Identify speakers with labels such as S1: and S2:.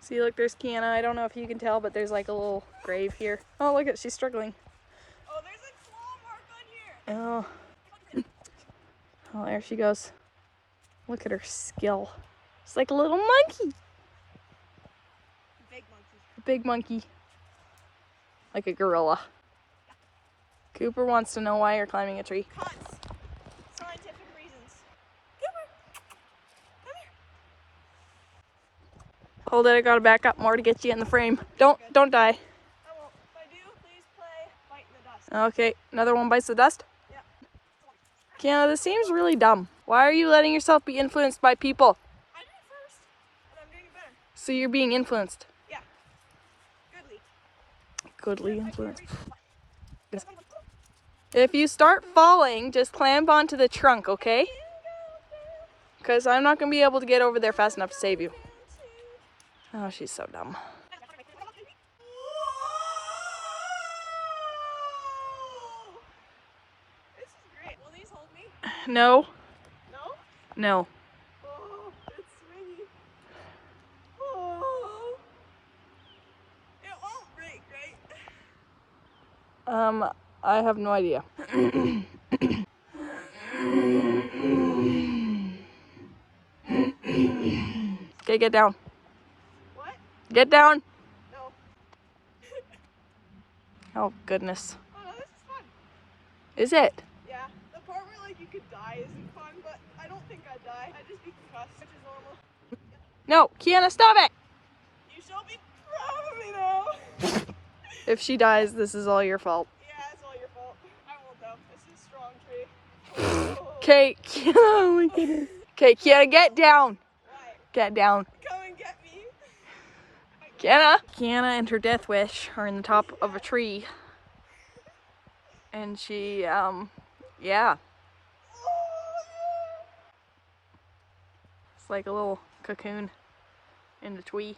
S1: See, look, there's Kiana. I don't know if you can tell, but there's like a little grave here. Oh, look at, she's struggling.
S2: Oh, there's a claw mark on here.
S1: Oh, there she goes. Look at her skill. It's like a little monkey.
S2: Big monkey.
S1: A big monkey. Like a gorilla. Cooper wants to know why you're climbing a tree.
S2: Cuts. Scientific reasons. Cooper, come here.
S1: Hold it, I gotta back up more to get you in the frame. Don't die.
S2: I won't. If I do, please play Bite in the Dust.
S1: Okay, another one bites the dust?
S2: Yeah.
S1: Kiana, this seems really dumb. Why are you letting yourself be influenced by people?
S2: I did it first, and I'm doing it better.
S1: So you're being influenced.
S2: Yeah. Goodly.
S1: Goodly influenced. If you start falling, just clamp onto the trunk, okay? Because I'm not going to be able to get over there fast enough to save you. Oh, she's so dumb.
S2: This is great. Will these hold me?
S1: No.
S2: No?
S1: No.
S2: Oh, it's swingy. Oh. It won't break, right?
S1: I have no idea. Okay, get down.
S2: What?
S1: Get down.
S2: No.
S1: Oh, goodness.
S2: Oh, no, this is fun.
S1: Is it?
S2: Yeah. The part where, like, you could die isn't fun, but I don't think I'd die. I'd just be concussed, which is normal.
S1: No, Kiana, stop it!
S2: You shall be proud of me now.
S1: If she dies, this is all your fault.
S2: Yeah, it's all your fault. I won't though. This is a strong tree. Oh.
S1: Okay, Kiana, oh my goodness. Okay, Kiana, get down.
S2: Why?
S1: Get down.
S2: Come and get me.
S1: Kiana. Kiana and her death wish are in the top of a tree. And she, yeah. It's like a little cocoon in the tree.